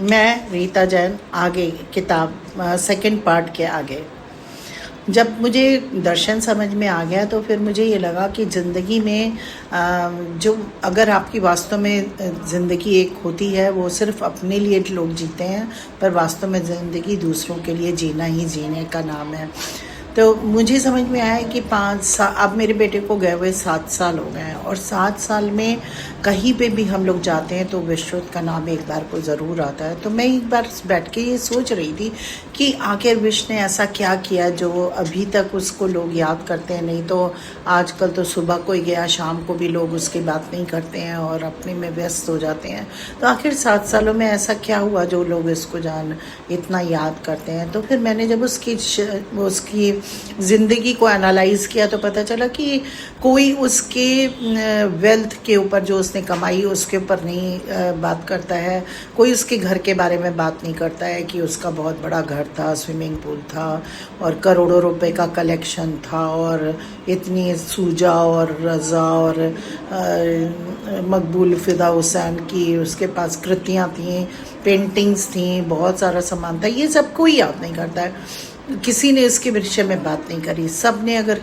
मैं रीता जैन आगे किताब सेकंड पार्ट के आगे जब मुझे दर्शन समझ में आ गया तो फिर मुझे ये लगा कि ज़िंदगी में जो अगर आपकी वास्तव में ज़िंदगी एक होती है वो सिर्फ अपने लिए लोग जीते हैं, पर वास्तव में ज़िंदगी दूसरों के लिए जीना ही जीने का नाम है। तो मुझे समझ में आया कि 5 साल अब मेरे बेटे को गए हुए 7 साल हो गए हैं, और 7 साल में कहीं पे भी हम लोग जाते हैं तो विश्वनाथ का नाम एक बार को ज़रूर आता है। तो मैं एक बार बैठ के ये सोच रही थी कि आखिर विश्व ने ऐसा क्या किया जो अभी तक उसको लोग याद करते हैं। नहीं तो आजकल तो सुबह को ही गया, शाम को भी लोग उसकी बात नहीं करते हैं और अपने में व्यस्त हो जाते हैं। तो आखिर 7 सालों में ऐसा क्या हुआ जो लोग इसको इतना याद करते हैं। तो फिर मैंने जब उसकी ज़िंदगी को एनालाइज़ किया तो पता चला कि कोई उसके वेल्थ के ऊपर जो उसने कमाई उसके ऊपर नहीं बात करता है, कोई उसके घर के बारे में बात नहीं करता है कि उसका बहुत बड़ा घर था, स्विमिंग पूल था और करोड़ों रुपए का कलेक्शन था और इतनी सूजा और रज़ा और मकबूल फ़िदा हुसैन की उसके पास कृतियाँ थीं, पेंटिंग्स थीं, बहुत सारा सामान था। ये सब कोई याद नहीं करता है। किसी ने इसके विषय में बात नहीं करी। सब ने अगर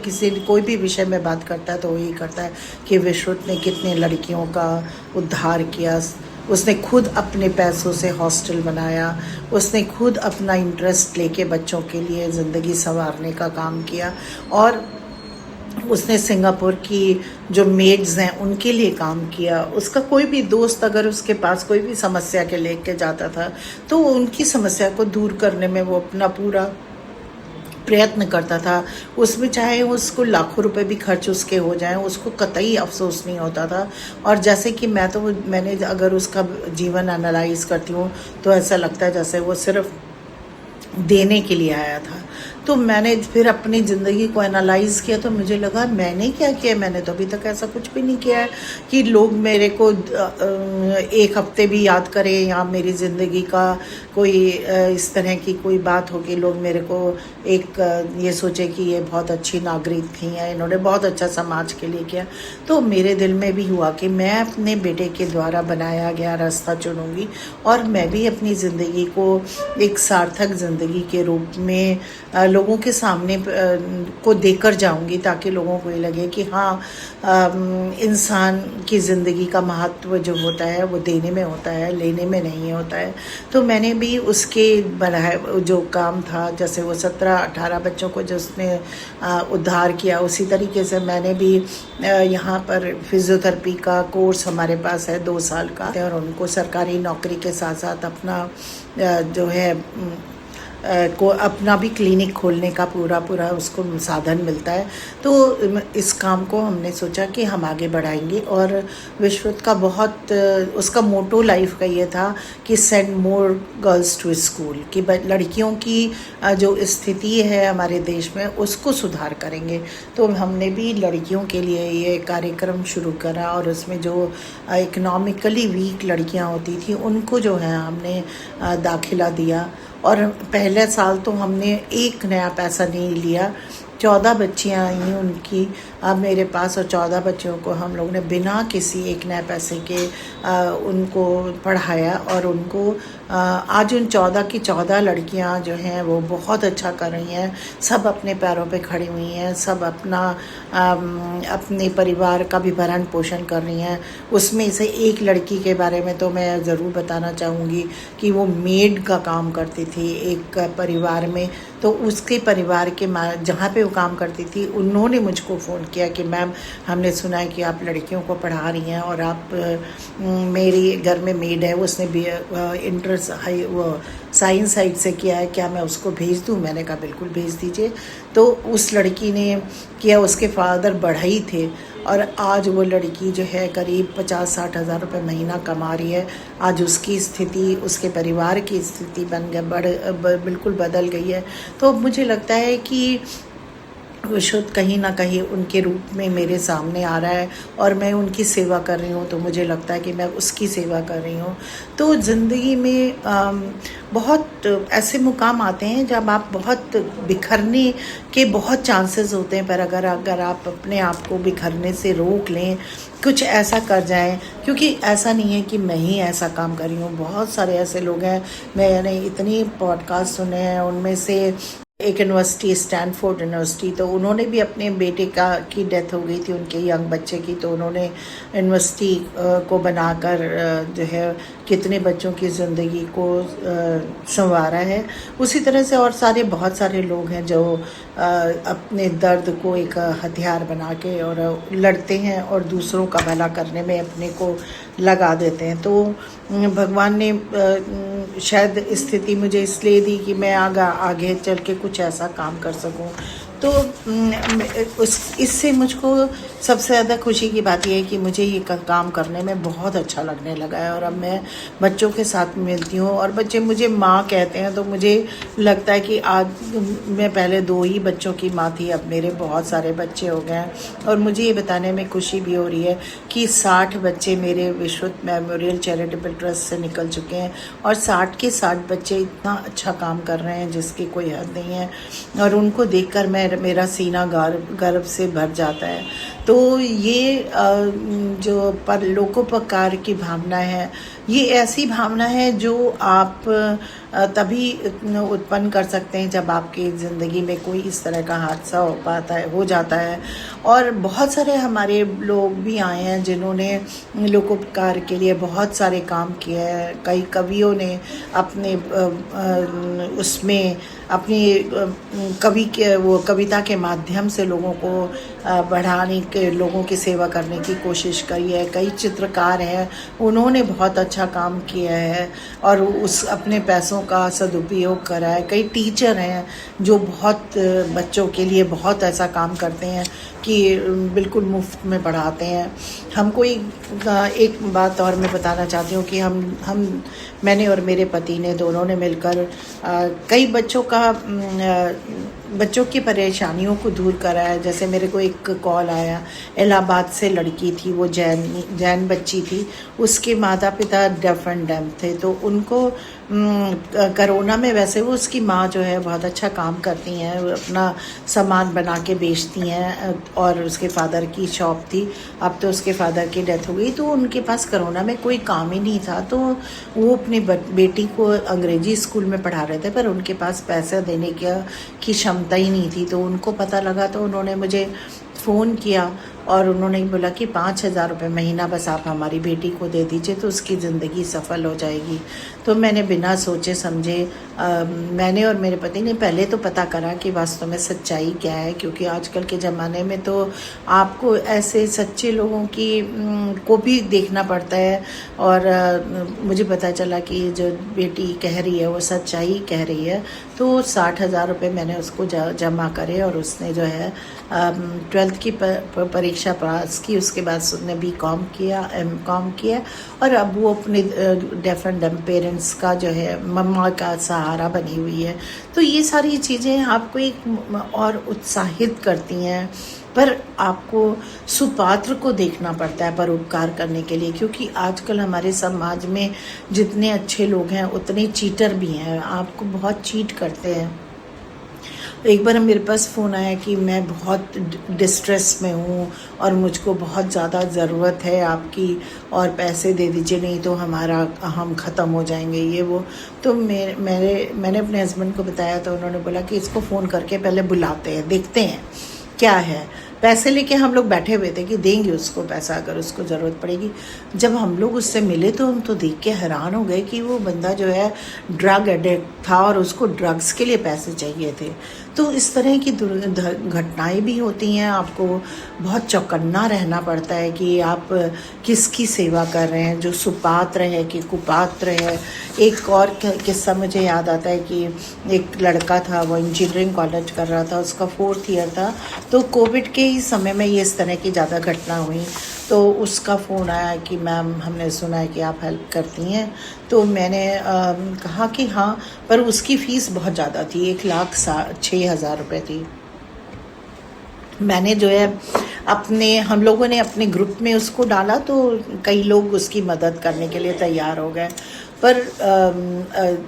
कोई भी विषय में बात करता है तो वही करता है कि विश्वनाथ ने कितने लड़कियों का उद्धार किया, उसने खुद अपने पैसों से हॉस्टल बनाया, उसने खुद अपना इंटरेस्ट लेके बच्चों के लिए ज़िंदगी संवारने का काम किया, और उसने सिंगापुर की जो मेड्स हैं उनके लिए काम किया। उसका कोई भी दोस्त अगर उसके पास कोई भी समस्या के लेके जाता था तो वो उनकी समस्या को दूर करने में वो अपना पूरा प्रयत्न करता था। उसमें चाहे उसको लाखों रुपए भी खर्च उसके हो जाएं, उसको कतई अफसोस नहीं होता था। और जैसे कि मैंने अगर उसका जीवन एनालाइज करती हूँ तो ऐसा लगता है जैसे वो सिर्फ देने के लिए आया था। तो मैंने फिर अपनी ज़िंदगी को एनालाइज़ किया तो मुझे लगा मैंने क्या किया। मैंने तो अभी तक ऐसा कुछ भी नहीं किया है कि लोग मेरे को एक हफ्ते भी याद करें या मेरी ज़िंदगी का कोई इस तरह की कोई बात हो कि लोग मेरे को एक ये सोचे कि ये बहुत अच्छी नागरिक थी या इन्होंने बहुत अच्छा समाज के लिए किया। तो मेरे दिल में भी हुआ कि मैं अपने बेटे के द्वारा बनाया गया रास्ता चुनूँगी और मैं भी अपनी ज़िंदगी को एक सार्थक ज़िंदगी के रूप में लोगों के सामने को देकर जाऊंगी, ताकि लोगों को ये लगे कि हाँ, इंसान की ज़िंदगी का महत्व जो होता है वो देने में होता है, लेने में नहीं होता है। तो मैंने भी उसके बनाए जो काम था, जैसे वो 17-18 बच्चों को जो उसने उद्धार किया, उसी तरीके से मैंने भी यहाँ पर फिजियोथेरेपी का कोर्स हमारे पास है 2 साल का, और उनको सरकारी नौकरी के साथ साथ अपना जो है को अपना भी क्लिनिक खोलने का पूरा उसको साधन मिलता है। तो इस काम को हमने सोचा कि हम आगे बढ़ाएंगे। और विश्वनाथ का बहुत उसका मोटो लाइफ का ये था कि send more girls to school, कि लड़कियों की जो स्थिति है हमारे देश में उसको सुधार करेंगे। तो हमने भी लड़कियों के लिए ये कार्यक्रम शुरू करा और उसमें जो इकोनॉमिकली वीक लड़कियां होती थी उनको जो है हमने दाखिला दिया। और पहले साल तो हमने एक नया पैसा नहीं लिया। 14 बच्चियाँ आई उनकी अब मेरे पास, और 14 बच्चों को हम लोग ने बिना किसी एक नए पैसे के उनको पढ़ाया। और उनको आज उन 14 की 14 लड़कियां जो हैं वो बहुत अच्छा कर रही हैं, सब अपने पैरों पे खड़ी हुई हैं, सब अपने परिवार का भी भरण पोषण कर रही हैं। उसमें से एक लड़की के बारे में तो मैं ज़रूर बताना चाहूँगी कि वो मेड का काम करती थी एक परिवार में। तो उसके परिवार के जहाँ पे वो काम करती थी उन्होंने मुझको फ़ोन किया कि मैम, हमने सुना है कि आप लड़कियों को पढ़ा रही हैं और आप मेरी घर में मेड है, उसने भी इंटर साइंस साइड से किया है, क्या मैं उसको भेज दूँ? मैंने कहा बिल्कुल भेज दीजिए। तो उस लड़की ने किया, उसके फादर बढ़ई थे और आज वो लड़की जो है करीब 50-60 हज़ार रुपये महीना कमा रही है। आज उसकी स्थिति, उसके परिवार की स्थिति बिल्कुल बदल गई है। तो मुझे लगता है कि विशुद्ध कहीं ना कहीं उनके रूप में मेरे सामने आ रहा है और मैं उनकी सेवा कर रही हूँ, तो मुझे लगता है कि मैं उसकी सेवा कर रही हूँ। तो ज़िंदगी में बहुत ऐसे मुकाम आते हैं जब आप बहुत बिखरने के बहुत चांसेस होते हैं, पर अगर आप अपने आप को बिखरने से रोक लें, कुछ ऐसा कर जाएं, क्योंकि ऐसा नहीं है कि मैं ही ऐसा काम कर रही हूँ, बहुत सारे ऐसे लोग हैं। मैंने इतनी पॉडकास्ट सुने हैं, उनमें से एक यूनिवर्सिटी स्टैनफोर्ड यूनिवर्सिटी, तो उन्होंने भी अपने बेटे की डेथ हो गई थी, उनके यंग बच्चे की, तो उन्होंने यूनिवर्सिटी को बनाकर जो है कितने बच्चों की ज़िंदगी को संवारा है। उसी तरह से और बहुत सारे लोग हैं जो अपने दर्द को एक हथियार बना के और लड़ते हैं और दूसरों का भला करने में अपने को लगा देते हैं। तो भगवान ने शायद स्थिति मुझे इसलिए दी कि मैं आगे चल के कुछ ऐसा काम कर सकूं। तो इससे मुझको सबसे ज़्यादा खुशी की बात यह है कि मुझे ये काम करने में बहुत अच्छा लगने लगा है, और अब मैं बच्चों के साथ मिलती हूँ और बच्चे मुझे माँ कहते हैं। तो मुझे लगता है कि आज मैं पहले 2 ही बच्चों की माँ थी, अब मेरे बहुत सारे बच्चे हो गए हैं, और मुझे ये बताने में खुशी भी हो रही है कि 60 बच्चे मेरे विश्व मेमोरियल चैरिटेबल ट्रस्ट से निकल चुके हैं, और 60 के 60 बच्चे इतना अच्छा काम कर रहे हैं जिसकी कोई हद नहीं है, और उनको देखकर मेरा सीना गर्व से भर जाता है। तो ये जो लोकोपकार की भावना है, ये ऐसी भावना है जो आप तभी उत्पन्न कर सकते हैं जब आपकी ज़िंदगी में कोई इस तरह का हादसा हो जाता है। और बहुत सारे हमारे लोग भी आए हैं जिन्होंने लोकोपकार के लिए बहुत सारे काम किए हैं। कई कवियों ने अपने उसमें अपनी कविता के माध्यम से लोगों को बढ़ाने के, लोगों की सेवा करने की कोशिश करी है। कई चित्रकार हैं, उन्होंने बहुत अच्छा काम किया है और उस अपने पैसों का सदुपयोग करा है। कई टीचर हैं जो बहुत बच्चों के लिए बहुत ऐसा काम करते हैं कि बिल्कुल मुफ्त में पढ़ाते हैं। हमको एक बात और मैं बताना चाहती हूँ कि मैंने और मेरे पति ने दोनों ने मिलकर कई बच्चों की परेशानियों को दूर करा है। जैसे मेरे को एक कॉल आया, इलाहाबाद से लड़की थी, वो जैन बच्ची थी, उसके माता पिता डेफ एंड डम्ब थे, तो उनको कोरोना में, वैसे वो उसकी माँ जो है बहुत अच्छा काम करती हैं, अपना सामान बना के बेचती हैं, और उसके फादर की शॉप थी। अब तो उसके फादर की डेथ हो गई, तो उनके पास कोरोना में कोई काम ही नहीं था, तो वो अपनी बेटी को अंग्रेजी स्कूल में पढ़ा रहे थे, पर उनके पास पैसा देने की क्षमता ही नहीं थी। तो उनको पता लगा, तो उन्होंने मुझे फ़ोन किया और उन्होंने बोला कि 5,000 रुपये महीना बस आप हमारी बेटी को दे दीजिए तो उसकी ज़िंदगी सफल हो जाएगी। तो मैंने बिना सोचे समझे मैंने और मेरे पति ने पहले तो पता करा कि वास्तव में सच्चाई क्या है, क्योंकि आजकल के ज़माने में तो आपको ऐसे सच्चे लोगों को भी देखना पड़ता है। और मुझे पता चला कि जो बेटी कह रही है वो सच्चाई कह रही है। तो 60,000 रुपये मैंने उसको जमा करे, और उसने जो है 12th की परीक्षा पास की। उसके बाद उसने BCom किया, MCom किया, और अब वो अपने डेफ एंड डम्ब पेरेंट्स का जो है मम्मा का सहारा बनी हुई है। तो ये सारी चीज़ें आपको एक और उत्साहित करती हैं, पर आपको सुपात्र को देखना पड़ता है परोपकार करने के लिए, क्योंकि आजकल हमारे समाज में जितने अच्छे लोग हैं उतने चीटर भी हैं, आपको बहुत चीट करते हैं। एक बार मेरे पास फ़ोन आया कि मैं बहुत डिस्ट्रेस में हूँ और मुझको बहुत ज़्यादा ज़रूरत है आपकी, और पैसे दे दीजिए नहीं तो हम ख़त्म हो जाएंगे, ये वो। तो मैंने अपने हस्बैंड को बताया, तो उन्होंने बोला कि इसको फ़ोन करके पहले बुलाते हैं, देखते हैं क्या है। पैसे लेके हम लोग बैठे हुए थे कि देंगे उसको पैसा अगर उसको ज़रूरत पड़ेगी। जब हम लोग उससे मिले तो हम तो देख के हैरान हो गए कि वो बंदा जो है ड्रग एडिक्ट था और उसको ड्रग्स के लिए पैसे चाहिए थे। तो इस तरह की घटनाएं भी होती हैं। आपको बहुत चौकन्ना रहना पड़ता है कि आप किसकी सेवा कर रहे हैं, जो सुपात्र है कि कुपात्र है। एक और किस्सा मुझे याद आता है कि एक लड़का था, वो इंजीनियरिंग कॉलेज कर रहा था, उसका 4th ईयर था। तो कोविड के ही समय में ये इस तरह की ज़्यादा घटना हुई, तो उसका फ़ोन आया कि मैम हमने सुना है कि आप हेल्प करती हैं। तो मैंने कहा कि हाँ, पर उसकी फ़ीस बहुत ज़्यादा थी, 1,06,000 रुपये थी। मैंने जो है अपने हम लोगों ने अपने ग्रुप में उसको डाला तो कई लोग उसकी मदद करने के लिए तैयार हो गए। पर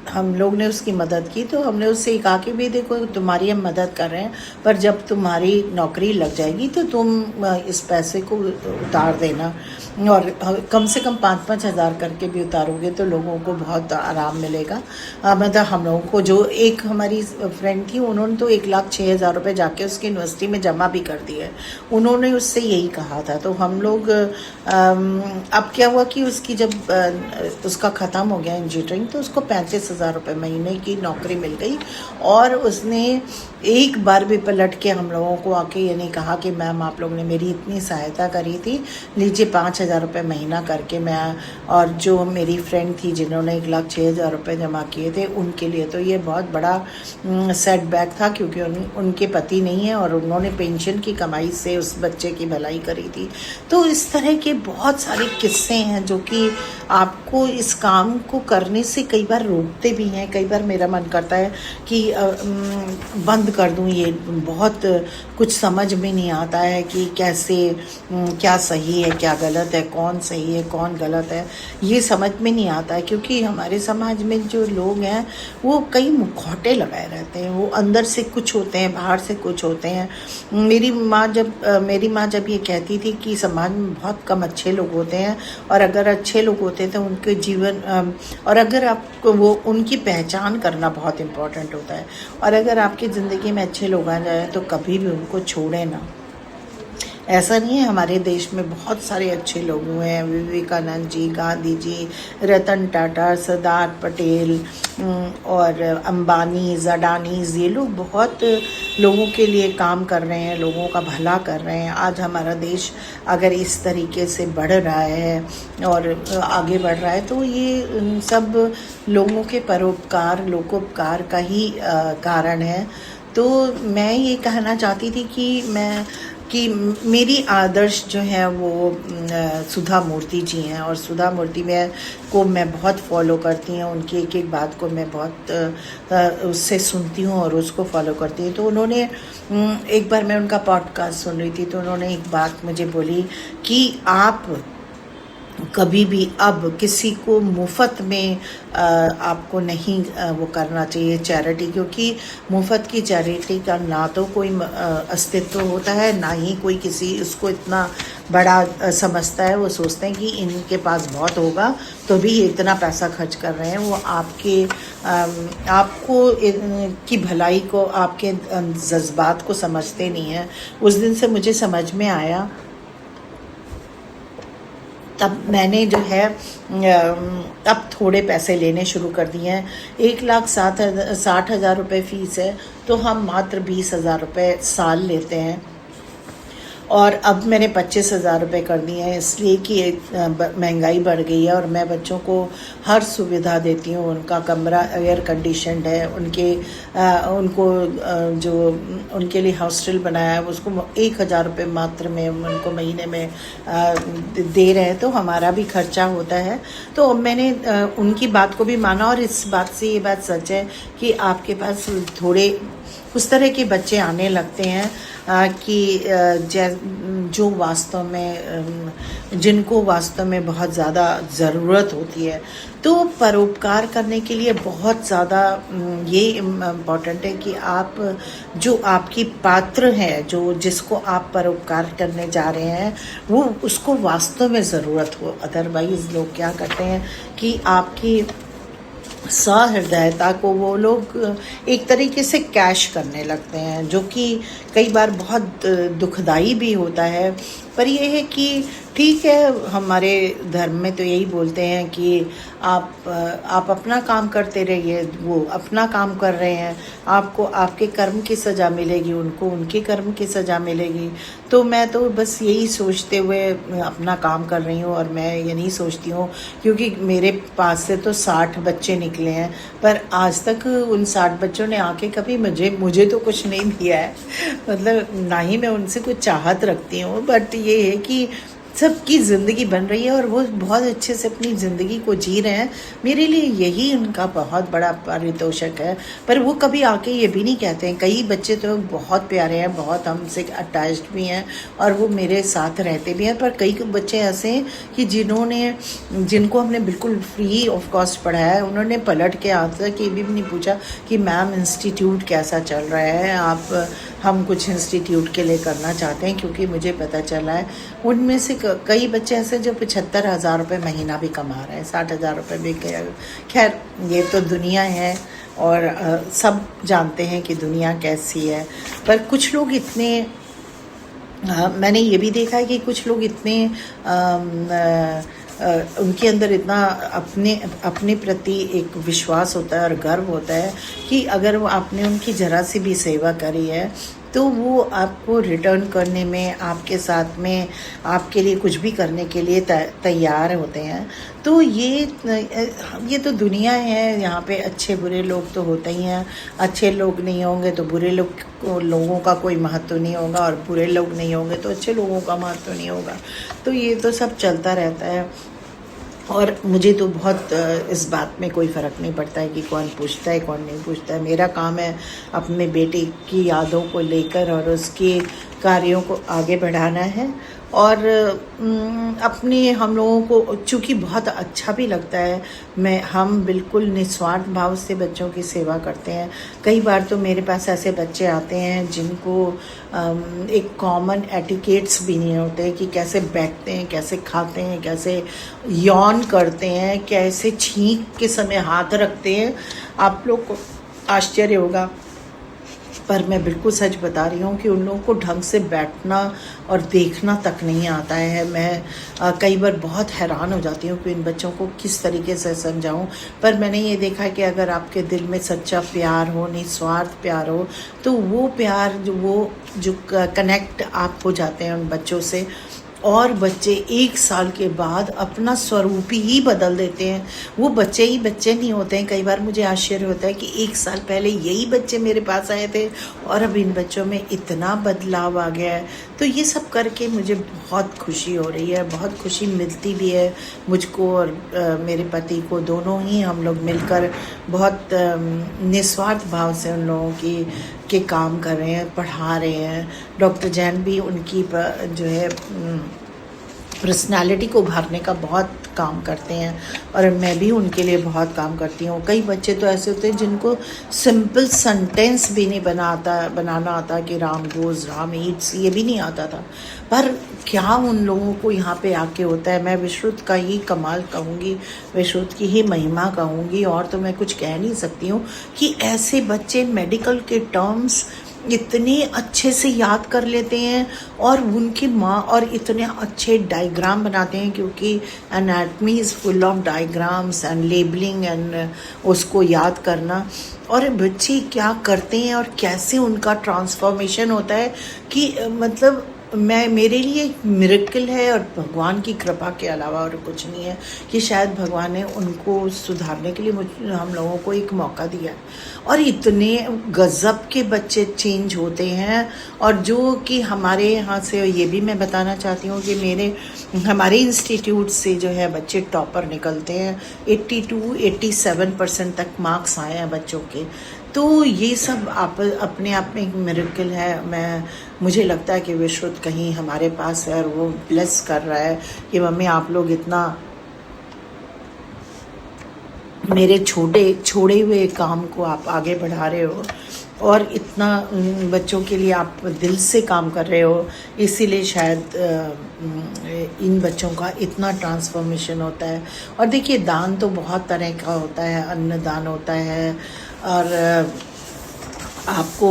हम लोग ने उसकी मदद की तो हमने उससे कहा कि भाई देखो तुम्हारी हम मदद कर रहे हैं, पर जब तुम्हारी नौकरी लग जाएगी तो तुम इस पैसे को उतार देना, और कम से कम 5-5 हज़ार करके भी उतारोगे तो लोगों को बहुत आराम मिलेगा। मतलब हम लोगों को, जो एक हमारी फ्रेंड थी उन्होंने तो 1,06,000 रुपये जाके उसकी यूनिवर्सिटी में जमा भी कर दिए। उन्होंने उससे यही कहा था। तो हम लोग अब क्या हुआ कि उसकी जब उसका ख़त्म हो गया इंजीनियरिंग तो उसको 35,000 रुपये महीने की नौकरी मिल गई, और उसने एक बार भी पलट के हम लोगों को आके ये नहीं कहा कि मैम आप लोगों ने मेरी इतनी सहायता करी थी, लीजिए 5,000 रुपये महीना करके मैं, और जो मेरी फ्रेंड थी जिन्होंने 1,06,000 रुपये जमा किए थे उनके लिए तो ये बहुत बड़ा सेटबैक था, क्योंकि उनके पति नहीं है और उन्होंने पेंशन की कमाई से उस बच्चे की भलाई करी थी। तो इस तरह के बहुत सारे किस्से हैं जो कि आपको इस काम को करने से कई बार रोकते भी हैं। कई बार मेरा मन करता है कि बंद कर दूं, ये बहुत कुछ समझ में नहीं आता है कि कैसे क्या सही है क्या गलत है, कौन सही है कौन गलत है, ये समझ में नहीं आता है। क्योंकि हमारे समाज में जो लोग हैं वो कई मुखौटे लगाए रहते हैं, वो अंदर से कुछ होते हैं बाहर से कुछ होते हैं। मेरी माँ जब ये कहती थी कि समाज में बहुत कम अच्छे लोग होते हैं, और अगर अच्छे लोग होते हैं तो उनके जीवन और अगर आपको वो उनकी पहचान करना बहुत इम्पोर्टेंट होता है, और अगर आपकी ज़िंदगी में अच्छे लोग आ जाए तो कभी भी उनको छोड़े ना। ऐसा नहीं है, हमारे देश में बहुत सारे अच्छे लोग हुए हैं, विवेकानंद जी, गांधी जी, रतन टाटा, सरदार पटेल और अंबानी, अडानीज़, ये लोग बहुत लोगों के लिए काम कर रहे हैं, लोगों का भला कर रहे हैं। आज हमारा देश अगर इस तरीके से बढ़ रहा है और आगे बढ़ रहा है तो ये सब लोगों के परोपकार, लोकोपकार का ही कारण है। तो मैं ये कहना चाहती थी कि मेरी आदर्श जो है वो सुधा मूर्ति जी हैं, और सुधा मूर्ति को मैं बहुत फॉलो करती हूँ। उनकी एक एक बात को मैं बहुत उससे सुनती हूँ और उसको फॉलो करती हूँ। तो उन्होंने एक बार मैं उनका पॉडकास्ट सुन रही थी तो उन्होंने एक बात मुझे बोली कि आप कभी भी अब किसी को मुफ्त में आपको नहीं वो करना चाहिए चैरिटी, क्योंकि मुफ्त की चैरिटी का ना तो कोई अस्तित्व होता है, ना ही कोई किसी उसको इतना बड़ा समझता है। वो सोचते हैं कि इनके पास बहुत होगा तो भी इतना पैसा खर्च कर रहे हैं। वो आपको की भलाई को, आपके जज्बात को समझते नहीं हैं। उस दिन से मुझे समझ में आया, तब मैंने जो है अब थोड़े पैसे लेने शुरू कर दिए हैं। 1,60,000 रुपये फ़ीस है तो हम मात्र 20,000 रुपये साल लेते हैं, और अब मैंने 25,000 रुपये कर दिए हैं, इसलिए कि महंगाई बढ़ गई है और मैं बच्चों को हर सुविधा देती हूँ। उनका कमरा एयर कंडीशनड है, उनको जो उनके लिए हॉस्टल बनाया है उसको 1,000 रुपये मात्र में उनको महीने में दे रहे हैं, तो हमारा भी खर्चा होता है। तो मैंने उनकी बात को भी माना, और इस बात से ये बात सच है कि आपके पास थोड़े उस तरह के बच्चे आने लगते हैं कि जो वास्तव में जिनको वास्तव में बहुत ज़्यादा ज़रूरत होती है। तो परोपकार करने के लिए बहुत ज़्यादा ये इम्पॉर्टेंट है कि आप जो आपकी पात्र है, जो जिसको आप परोपकार करने जा रहे हैं, वो उसको वास्तव में ज़रूरत हो। अदरवाइज़ लोग क्या करते हैं कि आपकी सहृदयता को वो लोग एक तरीके से कैश करने लगते हैं, जो कि कई बार बहुत दुखदाई भी होता है। पर ये है कि ठीक है, हमारे धर्म में तो यही बोलते हैं कि आप अपना काम करते रहिए, वो अपना काम कर रहे हैं, आपको आपके कर्म की सज़ा मिलेगी, उनको उनके कर्म की सज़ा मिलेगी। तो मैं तो बस यही सोचते हुए अपना काम कर रही हूँ, और मैं ये नहीं सोचती हूँ, क्योंकि मेरे पास से तो 60 बच्चे निकले हैं, पर आज तक उन 60 बच्चों ने आके कभी मुझे तो कुछ नहीं दिया है। मतलब ना ही मैं उनसे कुछ चाहत रखती हूँ, बट ये है कि सबकी ज़िंदगी बन रही है और वो बहुत अच्छे से अपनी ज़िंदगी को जी रहे हैं। मेरे लिए यही उनका बहुत बड़ा पारितोषिक है। पर वो कभी आके ये भी नहीं कहते हैं। कई बच्चे तो बहुत प्यारे हैं, बहुत हमसे अटैच्ड भी हैं और वो मेरे साथ रहते भी हैं, पर कई बच्चे ऐसे हैं कि जिनको हमने बिल्कुल फ्री ऑफ कॉस्ट पढ़ाया है, उन्होंने पलट के आज तक ये भी नहीं पूछा कि मैम इंस्टीट्यूट कैसा चल रहा है, हम कुछ इंस्टीट्यूट के लिए करना चाहते हैं, क्योंकि मुझे पता चला है उनमें से कई बच्चे ऐसे जो 75,000 रुपये महीना भी कमा रहे हैं, 60,000 रुपये भी। खैर ये तो दुनिया है और सब जानते हैं कि दुनिया कैसी है। पर कुछ लोग इतने मैंने ये भी देखा है कि कुछ लोग इतने उनके अंदर इतना अपने प्रति एक विश्वास होता है और गर्व होता है कि अगर वो आपने उनकी ज़रा सी भी सेवा करी है तो वो आपको रिटर्न करने में, आपके साथ में, आपके लिए कुछ भी करने के लिए तैयार होते हैं। तो ये तो दुनिया है, यहाँ पे अच्छे बुरे लोग तो होते ही हैं। अच्छे लोग नहीं होंगे तो बुरे लोगों का कोई महत्व नहीं होगा, और बुरे लोग नहीं होंगे तो अच्छे लोगों का महत्व नहीं होगा। तो ये तो सब चलता रहता है और मुझे तो बहुत इस बात में कोई फ़र्क नहीं पड़ता है कि कौन पूछता है कौन नहीं पूछता है। मेरा काम है अपने बेटे की यादों को लेकर और उसके कार्यों को आगे बढ़ाना है। और अपने हम लोगों को चूँकि बहुत अच्छा भी लगता है, हम बिल्कुल निस्वार्थ भाव से बच्चों की सेवा करते हैं। कई बार तो मेरे पास ऐसे बच्चे आते हैं जिनको एक कॉमन एटिकेट्स भी नहीं होते कि कैसे बैठते हैं, कैसे खाते हैं, कैसे यौन करते हैं, कैसे छींक के समय हाथ रखते हैं। आप लोग को आश्चर्य होगा, पर मैं बिल्कुल सच बता रही हूँ कि उन लोगों को ढंग से बैठना और देखना तक नहीं आता है। मैं कई बार बहुत हैरान हो जाती हूँ कि इन बच्चों को किस तरीके से समझाऊँ। पर मैंने ये देखा है कि अगर आपके दिल में सच्चा प्यार हो, निस्वार्थ प्यार हो, तो वो प्यार जो कनेक्ट आप हो जाते हैं उन बच्चों से, और बच्चे 1 साल के बाद अपना स्वरूप ही बदल देते हैं। वो बच्चे ही बच्चे नहीं होते हैं। कई बार मुझे आश्चर्य होता है कि 1 साल पहले यही बच्चे मेरे पास आए थे और अब इन बच्चों में इतना बदलाव आ गया है। तो ये सब करके मुझे बहुत खुशी हो रही है, बहुत खुशी मिलती भी है मुझको और मेरे पति को। दोनों ही हम लोग मिलकर बहुत निस्वार्थ भाव से उन लोगों के काम कर रहे हैं, पढ़ा रहे हैं। डॉक्टर जैन भी उनकी जो है पर्सनालिटी को उभारने का बहुत काम करते हैं और मैं भी उनके लिए बहुत काम करती हूँ। कई बच्चे तो ऐसे होते हैं जिनको सिंपल सेंटेंस भी नहीं बनाना आता कि राम गोज़ राम ईट्स, ये भी नहीं आता था। पर क्या उन लोगों को यहाँ पे आके होता है। मैं विश्रुत का ही कमाल कहूँगी, विश्रुत की ही महिमा कहूँगी, और तो मैं कुछ कह नहीं सकती हूँ कि ऐसे बच्चे मेडिकल के टर्म्स इतने अच्छे से याद कर लेते हैं और उनकी माँ और इतने अच्छे डायग्राम बनाते हैं, क्योंकि anatomy is full of diagrams and labelling and उसको याद करना। और बच्चे क्या करते हैं और कैसे उनका ट्रांसफॉर्मेशन होता है कि मतलब मेरे लिए एक मिरेकल है और भगवान की कृपा के अलावा और कुछ नहीं है कि शायद भगवान ने उनको सुधारने के लिए हम लोगों को एक मौका दिया। और इतने गज़ब के बच्चे चेंज होते हैं, और जो कि हमारे यहाँ से, ये भी मैं बताना चाहती हूँ कि हमारे इंस्टीट्यूट से जो है बच्चे टॉपर निकलते हैं। 82-87% तक मार्क्स आए हैं बच्चों के। तो ये सब अपने आप में एक मिरेकल है। मुझे लगता है कि विश्रुत कहीं हमारे पास है और वो ब्लेस कर रहा है कि मम्मी आप लोग इतना मेरे छोड़े हुए काम को आप आगे बढ़ा रहे हो और इतना बच्चों के लिए आप दिल से काम कर रहे हो, इसीलिए शायद इन बच्चों का इतना ट्रांसफॉर्मेशन होता है। और देखिए दान तो बहुत तरह का होता है, अन्न दान होता है और आपको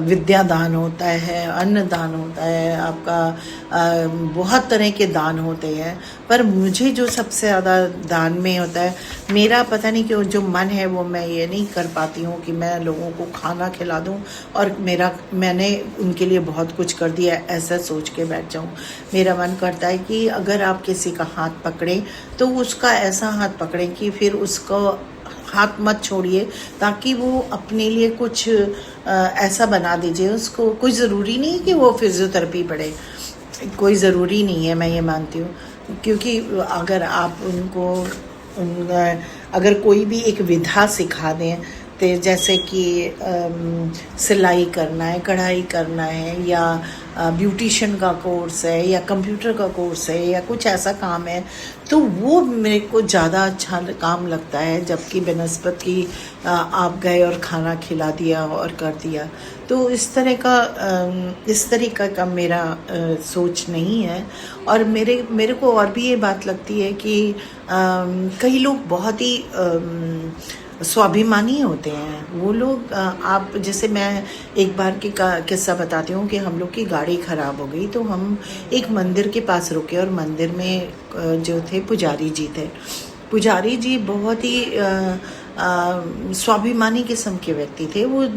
विद्या दान होता है, अन्न दान होता है, आपका बहुत तरह के दान होते हैं। पर मुझे जो सबसे ज़्यादा दान में होता है, मेरा पता नहीं क्यों जो मन है वो मैं ये नहीं कर पाती हूँ कि मैं लोगों को खाना खिला दूँ और मैंने उनके लिए बहुत कुछ कर दिया ऐसा सोच के बैठ जाऊँ। मेरा मन करता है कि अगर आप किसी का हाथ पकड़ें तो उसका ऐसा हाथ पकड़ें कि फिर उसको हाथ मत छोड़िए, ताकि वो अपने लिए कुछ ऐसा बना दीजिए। उसको कोई ज़रूरी नहीं कि वो फिजियोथेरेपी पढ़े, कोई ज़रूरी नहीं है, मैं ये मानती हूँ, क्योंकि अगर आप उनको अगर कोई भी एक विधा सिखा दें, तो जैसे कि सिलाई करना है, कढ़ाई करना है, या ब्यूटिशियन का कोर्स है, या कंप्यूटर का कोर्स है, या कुछ ऐसा काम है, तो वो मेरे को ज़्यादा अच्छा काम लगता है, जबकि बनस्पत की आप गए और खाना खिला दिया और कर दिया। तो इस तरीका का मेरा सोच नहीं है। और मेरे को और भी ये बात लगती है कि कई लोग बहुत ही स्वाभिमानी होते हैं। वो लोग आप जैसे मैं एक बार की किस्सा बताती हूँ कि हम लोग की गाड़ी ख़राब हो गई, तो हम एक मंदिर के पास रुके, और मंदिर में जो थे पुजारी जी थे। पुजारी जी बहुत ही स्वाभिमानी किस्म के व्यक्ति थे। वो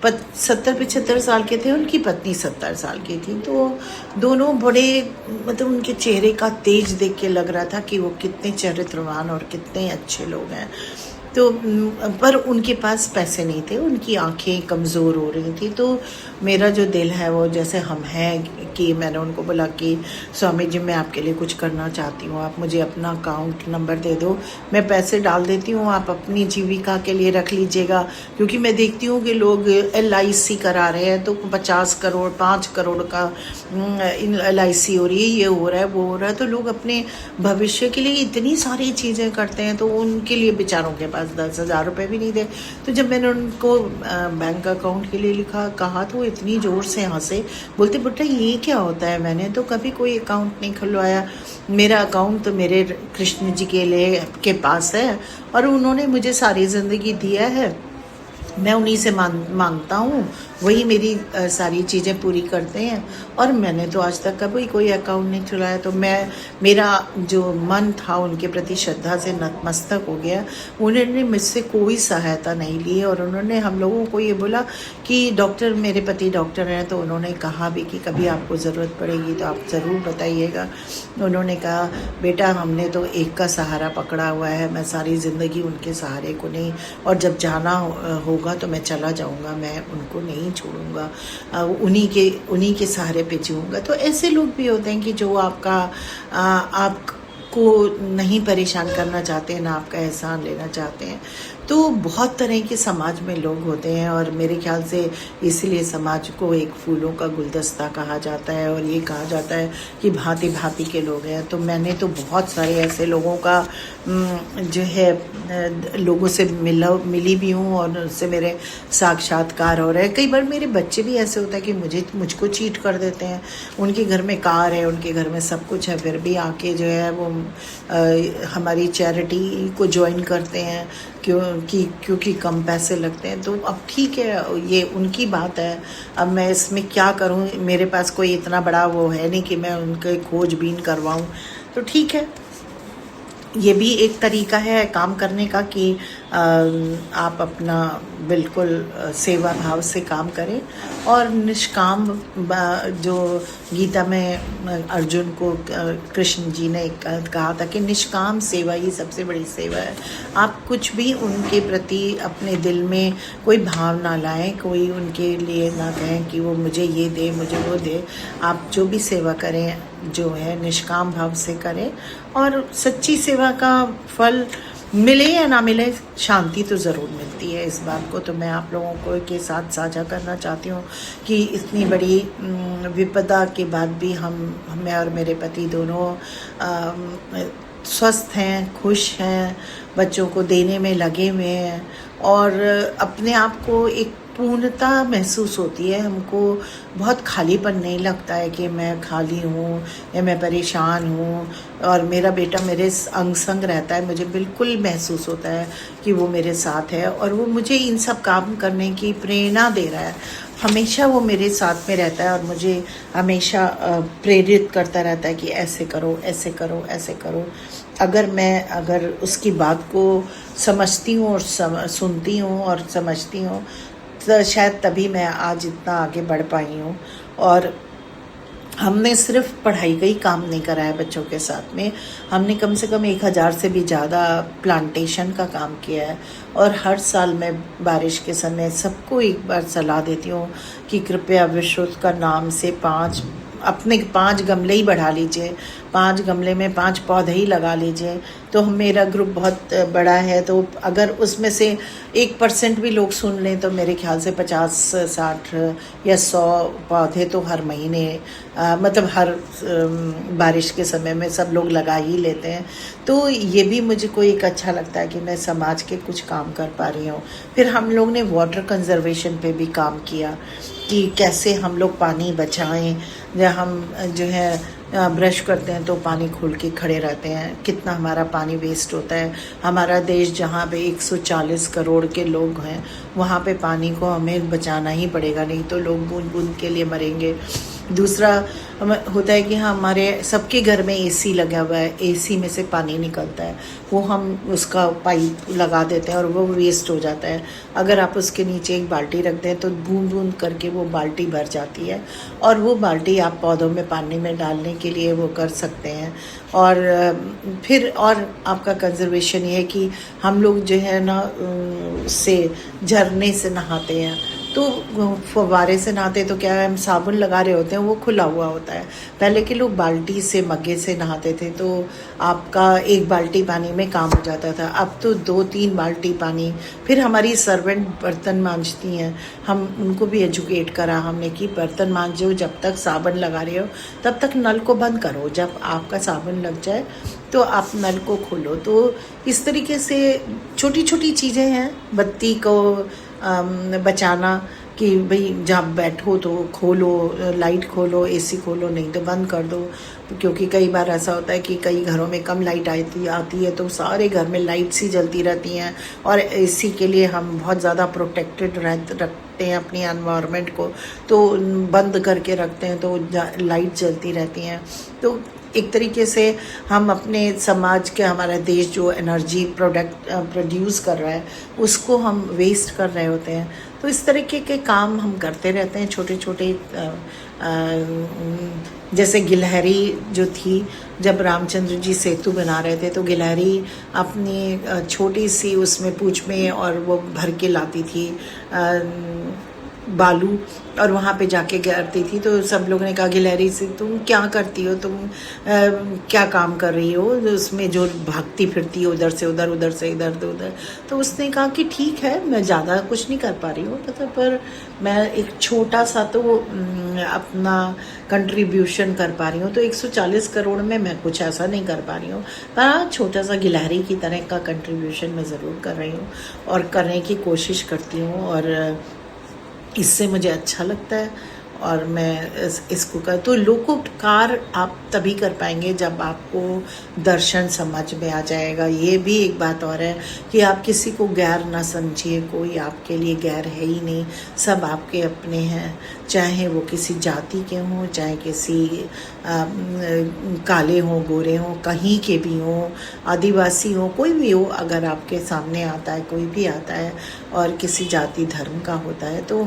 70-75 साल के थे, उनकी पत्नी 70 साल की थी। तो दोनों बड़े, मतलब उनके चेहरे का तेज देख के लग रहा था कि वो कितने चरित्रवान और कितने अच्छे लोग हैं। तो पर उनके पास पैसे नहीं थे, उनकी आंखें कमज़ोर हो रही थी। तो मेरा जो दिल है वो जैसे हम हैं कि मैंने उनको बोला कि स्वामी जी, मैं आपके लिए कुछ करना चाहती हूँ, आप मुझे अपना अकाउंट नंबर दे दो, मैं पैसे डाल देती हूँ, आप अपनी जीविका के लिए रख लीजिएगा। क्योंकि मैं देखती हूँ कि लोग LIC करा रहे हैं, तो 50 करोड़ 5 करोड़ का LIC हो रही है, ये हो रहा है, वो हो रहा है। तो लोग अपने भविष्य के लिए इतनी सारी चीज़ें करते हैं, तो उनके लिए बेचारों के पास 10,000 रुपये भी नहीं थे। तो जब मैंने उनको बैंक अकाउंट के लिए कहा, तो वो इतनी ज़ोर से हंसे, बोलते बेटा ये क्या होता है, मैंने तो कभी कोई अकाउंट नहीं खुलवाया, मेरा अकाउंट तो मेरे कृष्ण जी के पास है, और उन्होंने मुझे सारी ज़िंदगी दिया है, मैं उन्हीं से मांगता हूँ, वही मेरी सारी चीज़ें पूरी करते हैं, और मैंने तो आज तक कभी कोई अकाउंट नहीं चलाया। तो मेरा जो मन था उनके प्रति श्रद्धा से नतमस्तक हो गया। उन्होंने मुझसे कोई सहायता नहीं ली, और उन्होंने हम लोगों को ये बोला कि डॉक्टर, मेरे पति डॉक्टर हैं, तो उन्होंने कहा भी कि कभी आपको ज़रूरत पड़ेगी तो आप ज़रूर बताइएगा। उन्होंने कहा बेटा, हमने तो एक का सहारा पकड़ा हुआ है, मैं सारी ज़िंदगी उनके सहारे को नहीं, और जब जाना होगा तो मैं चला जाऊंगा, मैं उनको नहीं छोड़ूंगा, उन्हीं के सहारे पे जीऊँगा। तो ऐसे लोग भी होते हैं कि जो आपको नहीं परेशान करना चाहते हैं, ना आपका एहसान लेना चाहते हैं। तो बहुत तरह के समाज में लोग होते हैं, और मेरे ख्याल से इसलिए समाज को एक फूलों का गुलदस्ता कहा जाता है, और ये कहा जाता है कि भांति भांति के लोग हैं। तो मैंने तो बहुत सारे ऐसे लोगों का जो है लोगों से मिली भी हूँ, और उससे मेरे साक्षात्कार हो रहे हैं। कई बार मेरे बच्चे भी ऐसे होता है कि मुझको चीट कर देते हैं। उनके घर में कार है, उनके घर में सब कुछ है, फिर भी आके जो है वो हमारी चैरिटी को ज्वाइन करते हैं, क्योंकि कम पैसे लगते हैं। तो अब ठीक है, ये उनकी बात है, अब मैं इसमें क्या करूं, मेरे पास कोई इतना बड़ा वो है नहीं कि मैं उनके खोजबीन करवाऊं। तो ठीक है, ये भी एक तरीका है काम करने का कि आप अपना बिल्कुल सेवा भाव से काम करें, और निष्काम, जो गीता में अर्जुन को कृष्ण जी ने कहा था कि निष्काम सेवा ही सबसे बड़ी सेवा है। आप कुछ भी उनके प्रति अपने दिल में कोई भाव ना लाएं, कोई उनके लिए ना कहें कि वो मुझे ये दे, मुझे वो दे। आप जो भी सेवा करें जो है निष्काम भाव से करें, और सच्ची सेवा का फल मिले या ना मिले, शांति तो ज़रूर मिलती है। इस बात को तो मैं आप लोगों को के साथ साझा करना चाहती हूँ कि इतनी बड़ी विपदा के बाद भी मैं और मेरे पति दोनों स्वस्थ हैं, खुश हैं, बच्चों को देने में लगे हुए हैं, और अपने आप को एक पूर्णता महसूस होती है। हमको बहुत खालीपन नहीं लगता है कि मैं खाली हूँ या मैं परेशान हूँ, और मेरा बेटा मेरे अंग संग रहता है। मुझे बिल्कुल महसूस होता है कि वो मेरे साथ है, और वो मुझे इन सब काम करने की प्रेरणा दे रहा है। हमेशा वो मेरे साथ में रहता है, और मुझे हमेशा प्रेरित करता रहता है कि ऐसे करो, ऐसे करो, ऐसे करो। अगर उसकी बात को समझती हूँ और सुनती हूँ और समझती हूँ, तो शायद तभी मैं आज इतना आगे बढ़ पाई हूँ। और हमने सिर्फ पढ़ाई का ही काम नहीं करा है बच्चों के साथ में, हमने कम से कम 1000 से भी ज़्यादा प्लांटेशन का काम किया है। और हर साल मैं बारिश के समय सबको एक बार सलाह देती हूँ कि कृपया विश्व का नाम से 5 अपने 5 गमले ही बढ़ा लीजिए, 5 गमले में 5 पौधे ही लगा लीजिए। तो मेरा ग्रुप बहुत बड़ा है, तो अगर उसमें से 1% भी लोग सुन लें तो मेरे ख्याल से 50-60 या 100 पौधे तो हर महीने मतलब हर बारिश के समय में सब लोग लगा ही लेते हैं। तो ये भी मुझे को एक अच्छा लगता है कि मैं समाज के कुछ काम कर पा रही हूँ। फिर हम लोग ने वाटर कंजर्वेशन पे भी काम किया कि कैसे हम लोग पानी बचाएं। जब हम जो है ब्रश करते हैं तो पानी खोल के खड़े रहते हैं, कितना हमारा पानी वेस्ट होता है। हमारा देश जहाँ पे 140 करोड़ के लोग हैं, वहाँ पे पानी को हमें बचाना ही पड़ेगा, नहीं तो लोग बूंद बूंद के लिए मरेंगे। दूसरा होता है कि हमारे सबके घर में एसी लगा हुआ है, एसी में से पानी निकलता है, वो हम उसका पाइप लगा देते हैं और वो वेस्ट हो जाता है। अगर आप उसके नीचे एक बाल्टी रख दें तो बूंद बूंद करके वो बाल्टी भर जाती है, और वो बाल्टी आप पौधों में पानी में डालने के लिए वो कर सकते हैं। और फिर और आपका कंजर्वेशन ये है कि हम लोग जो है ना से झरने से नहाते हैं, तो फव्वारे से नहाते तो क्या है, हम साबुन लगा रहे होते हैं, वो खुला हुआ होता है। पहले के लोग बाल्टी से मग्गे से नहाते थे, तो आपका 1 बाल्टी पानी में काम हो जाता था। अब तो 2-3 बाल्टी पानी। फिर हमारी सर्वेंट बर्तन मांजती हैं, हम उनको भी एजुकेट करा हमने कि बर्तन मांजो, जब तक साबुन लगा रहे हो तब तक नल को बंद करो, जब आपका साबुन लग जाए तो आप नल को खोलो। तो इस तरीके से छोटी छोटी चीज़ें हैं। बत्ती को बचाना कि भाई जब बैठो तो खोलो, लाइट खोलो, एसी खोलो, नहीं तो बंद कर दो। क्योंकि कई बार ऐसा होता है कि कई घरों में कम लाइट आती है, तो सारे घर में लाइट्स ही जलती रहती हैं, और एसी के लिए हम बहुत ज़्यादा प्रोटेक्टेड रखते हैं अपनी एनवायरनमेंट को, तो बंद करके रखते हैं तो लाइट जलती रहती हैं। तो एक तरीके से हम अपने समाज के, हमारा देश जो एनर्जी प्रोड्यूस कर रहा है उसको हम वेस्ट कर रहे होते हैं। तो इस तरीके के काम हम करते रहते हैं, छोटे छोटे। जैसे गिलहरी जो थी, जब रामचंद्र जी सेतु बना रहे थे तो गिलहरी अपनी छोटी सी उसमें पूंछ में और वो भर के लाती थी बालू, और वहाँ पे जाके गिरती थी। तो सब लोगों ने कहा गिलहरी से, तुम क्या करती हो, तुम क्या काम कर रही हो उसमें जो भागती फिरती हो उधर से उधर, उधर से इधर से उधर। तो उसने कहा कि ठीक है, मैं ज़्यादा कुछ नहीं कर पा रही हूँ, पर मैं एक छोटा सा तो अपना कंट्रीब्यूशन कर पा रही हूँ। तो 140 करोड़ में मैं कुछ ऐसा नहीं कर पा रही हूँ, पर छोटा सा गिलहरी की तरह का कंट्रीब्यूशन मैं ज़रूर कर रही हूँ और करने की कोशिश करती हूँ, और इससे मुझे अच्छा लगता है। और मैं इसको कर, तो लोकोपकार आप तभी कर पाएंगे जब आपको दर्शन समझ में आ जाएगा। ये भी एक बात और है कि आप किसी को गैर ना समझिए, कोई आपके लिए गैर है ही नहीं, सब आपके अपने हैं। चाहे वो किसी जाति के हों, चाहे किसी काले हों, गोरे हों, कहीं के भी हों, आदिवासी हों, कोई भी हो, अगर आपके सामने आता है, कोई भी आता है और किसी जाति धर्म का होता है, तो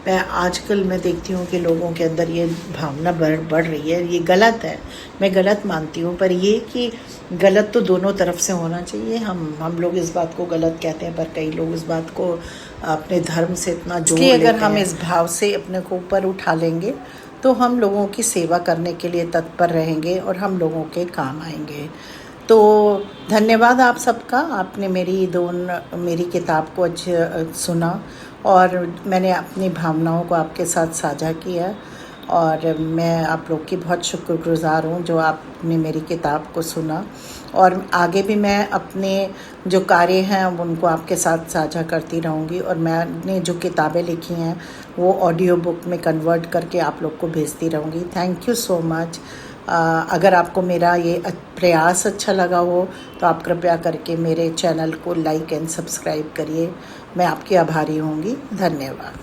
मैं आजकल मैं देखती हूँ कि लोगों के अंदर ये भावना बढ़ रही है। ये गलत है, मैं गलत मानती हूँ, पर ये कि गलत तो दोनों तरफ से होना चाहिए। हम लोग इस बात को गलत कहते हैं, पर कई लोग इस बात को अपने धर्म से इतना जोड़ लेते हैं। अगर हम इस भाव से अपने को ऊपर उठा लेंगे तो हम लोगों की सेवा करने के लिए तत्पर रहेंगे और हम लोगों के काम आएंगे। तो धन्यवाद आप सबका, आपने मेरी किताब को सुना और मैंने अपनी भावनाओं को आपके साथ साझा किया, और मैं आप लोग की बहुत शुक्रगुज़ार हूँ जो आपने मेरी किताब को सुना। और आगे भी मैं अपने जो कार्य हैं उनको आपके साथ साझा करती रहूँगी, और मैंने जो किताबें लिखी हैं वो ऑडियो बुक में कन्वर्ट करके आप लोग को भेजती रहूँगी। Thank you so much. अगर आपको मेरा ये प्रयास अच्छा लगा हो तो आप कृपया करके मेरे चैनल को लाइक एंड सब्सक्राइब करिए। मैं आपकी आभारी होंगी। धन्यवाद।